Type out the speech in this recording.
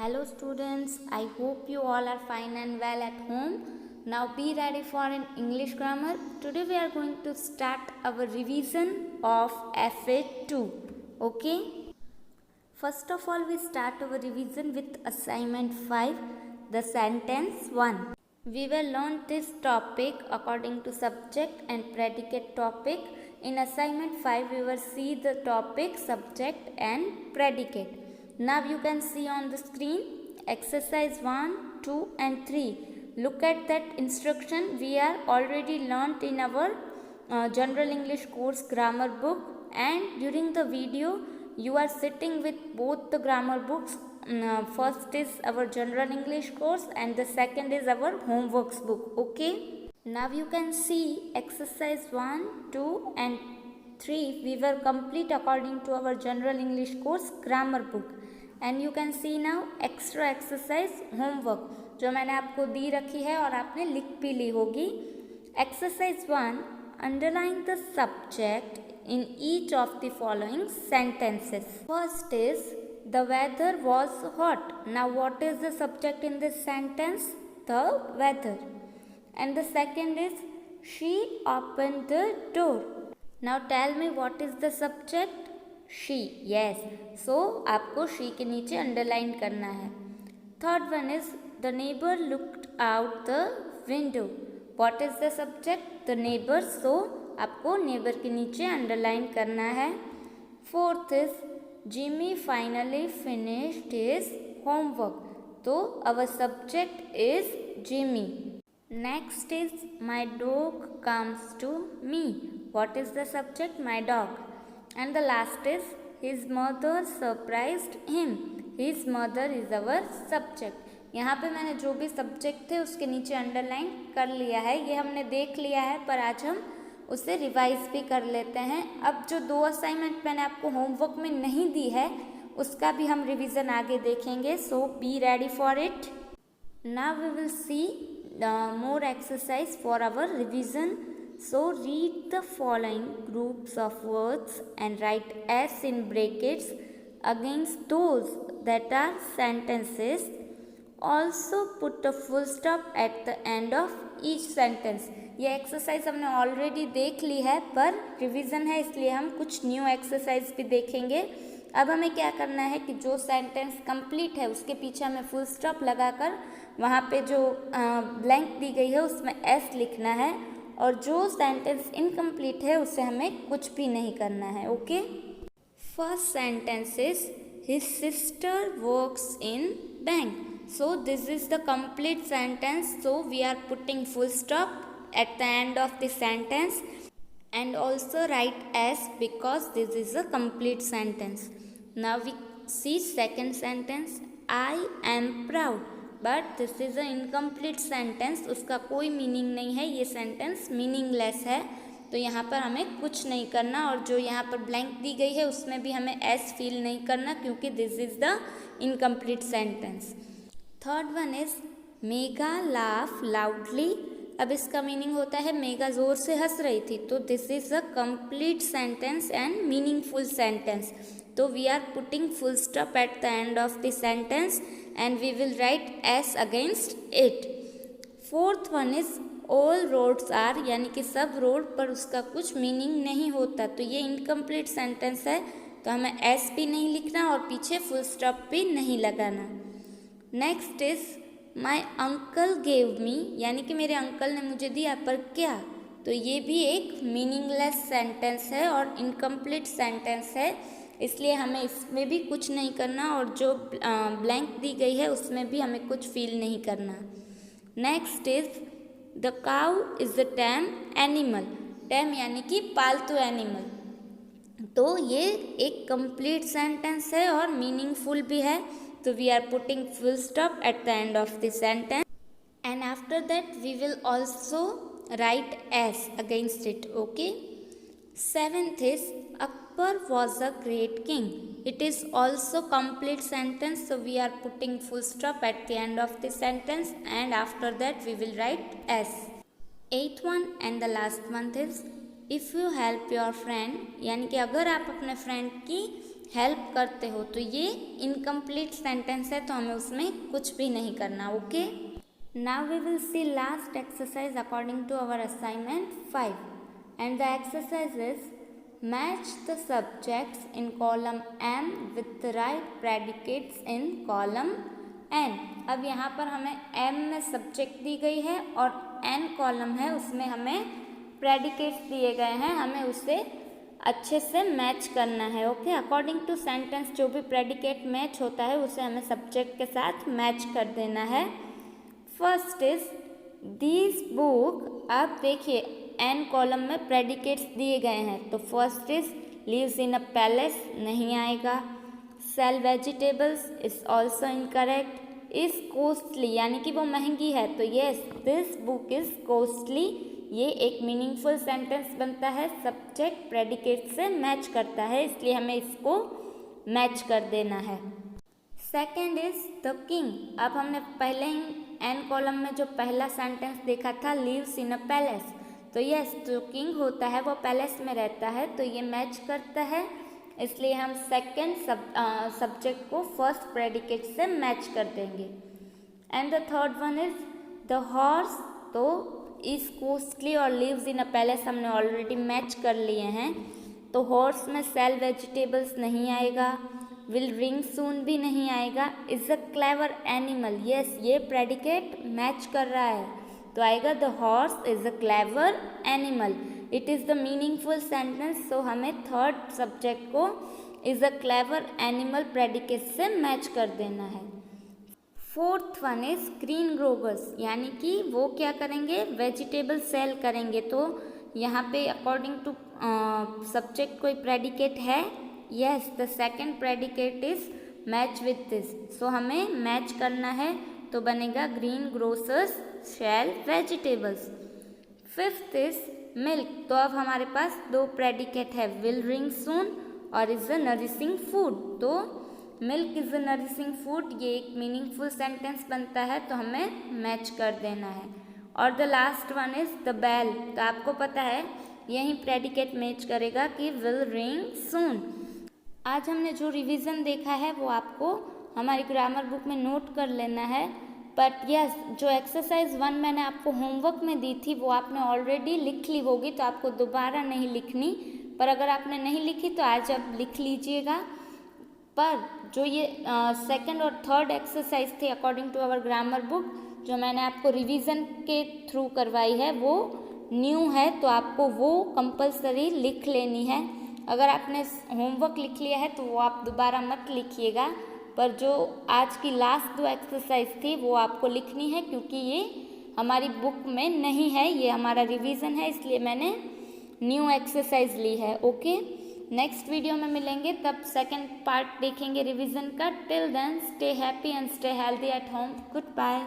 Hello students, I hope you all are fine and well at home. Now be ready for an English grammar. Today we are going to start our revision of FA2. Okay? First of all, we start our revision with assignment 5, the sentence 1. We will learn this topic according to subject and predicate topic. In assignment 5, we will see the topic, subject and predicate. Now you can see on the screen exercise 1, 2 and 3. Look at that instruction we are already learnt in our general English course grammar book, and during the video you are sitting with both the grammar books. First is our general English course and the second is our homeworks book. Okay. Now you can see exercise 1, 2 and 3 we will complete according to our general English course grammar book. And you can see now extra exercise homework जो मैंने आपको दी रखी है और आपने लिख भी ली होगी. Exercise 1, underline the subject in each of the following sentences. First is the weather was hot. Now what is the subject in this sentence? The weather. And the second is she open the door. Now tell me what is the subject? She. Yes, so आपको she के नीचे underline करना है. Third one is the neighbour looked out the window. What is the subject? The neighbour, so आपको neighbour के नीचे underline करना है. Fourth is Jimmy finally finished his homework. तो our subject is Jimmy. Next is my dog comes to me. What is the subject? My dog. And the last is his mother surprised him. His mother is our subject. यहाँ पे मैंने जो भी subject थे उसके नीचे underline कर लिया है. ये हमने देख लिया है पर आज हम उसे रिवाइज भी कर लेते हैं. अब जो 2 असाइनमेंट मैंने आपको होमवर्क में नहीं दी है उसका भी हम रिवीजन आगे देखेंगे. So be ready for it. Now we will see more exercise for our revision. So read the following groups of words and write S in brackets against those that are sentences. Also put a full stop at the end of each sentence. ये exercise हमने already देख ली है पर revision है इसलिए हम कुछ new exercise भी देखेंगे. अब हमें क्या करना है कि जो सेंटेंस कंप्लीट है उसके पीछे हमें फुल स्टॉप लगाकर वहाँ पे जो ब्लैंक दी गई है उसमें S लिखना है और जो सेंटेंस इनकम्प्लीट है उससे हमें कुछ भी नहीं करना है. Okay. First sentence is his sister works in bank. So this is the complete sentence. So we are putting full stop at the end of the sentence and also write S because this is a complete sentence. Now we see second sentence. I am proud. But this is a incomplete sentence. उसका कोई meaning नहीं है. ये sentence meaningless है तो यहाँ पर हमें कुछ नहीं करना. और जो यहाँ पर ब्लैंक दी गई है उसमें भी हमें एस फील नहीं करना क्योंकि this is the incomplete sentence. Third one is mega laugh loudly. अब इसका मीनिंग होता है मेगा ज़ोर से हंस रही थी. तो this is a complete sentence and meaningful sentence. तो we are putting full stop at the end of the sentence and we will write S against it. Fourth one is all roads are, यानी कि सब road पर उसका कुछ meaning नहीं होता. तो ये इनकम्प्लीट सेंटेंस है तो हमें S भी नहीं लिखना और पीछे फुल स्टॉप भी नहीं लगाना. Next is my uncle gave me, यानी कि मेरे अंकल ने मुझे दिया पर क्या. तो ये भी एक मीनिंगलेस सेंटेंस है और इनकम्प्लीट सेंटेंस है इसलिए हमें इसमें भी कुछ नहीं करना और जो ब्लैंक दी गई है उसमें भी हमें कुछ फील नहीं करना. Next is the cow is a time animal. Time यानी कि पालतू एनिमल. तो ये एक कंप्लीट सेंटेंस है और मीनिंगफुल भी है. तो we are putting full stop at the end of the sentence and after that we will also write S against it. Okay. Seventh is Akbar was a great king. It is also complete sentence, so we are putting full stop at the end of the sentence and after that we will write S. Eighth one and the last one is if you help your friend, यानी कि अगर आप अपने friend की help करते हो, तो ये इनकम्प्लीट सेंटेंस है, तो हमें उसमें कुछ भी नहीं करना. Okay, now we will see last exercise according to our assignment 5 and the exercise is match the subjects in column M with the right predicates in column N. अब यहाँ पर हमें M में सब्जेक्ट दी गई है और N कॉलम है, उसमें हमें प्रेडिकेट्स दिए गए हैं, हमें उसे अच्छे से मैच करना है. ओके, अकॉर्डिंग टू सेंटेंस जो भी प्रेडिकेट मैच होता है उसे हमें सब्जेक्ट के साथ मैच कर देना है. First is this book. अब देखिए N कॉलम में प्रेडिकेट्स दिए गए हैं, तो first is lives in a palace, नहीं आएगा. Sell vegetables is also incorrect. Is costly यानी कि वो महंगी है, तो yes this book is costly, ये एक मीनिंगफुल सेंटेंस बनता है, सब्जेक्ट प्रेडिकेट से मैच करता है, इसलिए हमें इसको मैच कर देना है. Second is the king. अब हमने पहले ही N कॉलम में जो पहला सेंटेंस देखा था लिव्स इन अ पैलेस, तो यस जो किंग होता है वो पैलेस में रहता है, तो ये मैच करता है, इसलिए हम सेकेंड सब्जेक्ट को फर्स्ट प्रेडिकेट से मैच कर देंगे. And the third one is the horse. तो इज कॉस्टली और लिव्स इन अ पैलेस हमने ऑलरेडी मैच कर लिए हैं, तो हॉर्स में सेल वेजिटेबल्स नहीं आएगा, विल रिंग सून भी नहीं आएगा. Is a clever animal, yes ये प्रेडिकेट मैच कर रहा है, तो आएगा the horse is a clever animal. It is the meaningful sentence, so हमें थर्ड सब्जेक्ट को is a clever animal predicate से मैच कर देना है. Fourth one is green grocers, यानी कि वो क्या करेंगे, वेजिटेबल सेल करेंगे. तो यहाँ पे अकॉर्डिंग टू सब्जेक्ट कोई प्रेडिकेट है, yes the second predicate is match with this, so हमें मैच करना है, तो बनेगा green grocers sell vegetables. Fifth is milk. तो अब हमारे पास दो प्रेडिकेट है, विल रिंग सून और इज अ नरिशिंग फूड. तो milk is a nourishing food, ये एक मीनिंगफुल सेंटेंस बनता है, तो हमें मैच कर देना है. और the last one is the bell. तो आपको पता है यही प्रेडिकेट मैच करेगा कि विल रिंग सून. आज हमने जो रिवीजन देखा है वो आपको हमारी ग्रामर बुक में नोट कर लेना है. बट यस जो एक्सरसाइज 1 मैंने आपको होमवर्क में दी थी वो आपने ऑलरेडी लिख ली होगी, तो आपको दोबारा नहीं लिखनी. पर अगर आपने नहीं लिखी तो आज आप लिख लीजिएगा. पर जो ये सेकंड और थर्ड एक्सरसाइज थी according to our grammar book, जो मैंने आपको रिवीजन के थ्रू करवाई है वो न्यू है, तो आपको वो कंपलसरी लिख लेनी है. अगर आपने होमवर्क लिख लिया है तो वो आप दोबारा मत लिखिएगा, पर जो आज की लास्ट 2 एक्सरसाइज थी वो आपको लिखनी है, क्योंकि ये हमारी बुक में नहीं है, ये हमारा रिवीजन है, इसलिए मैंने न्यू एक्सरसाइज ली है. ओके, नेक्स्ट वीडियो में मिलेंगे, तब सेकंड पार्ट देखेंगे रिवीजन का. Till then stay happy and stay healthy at home. Good bye.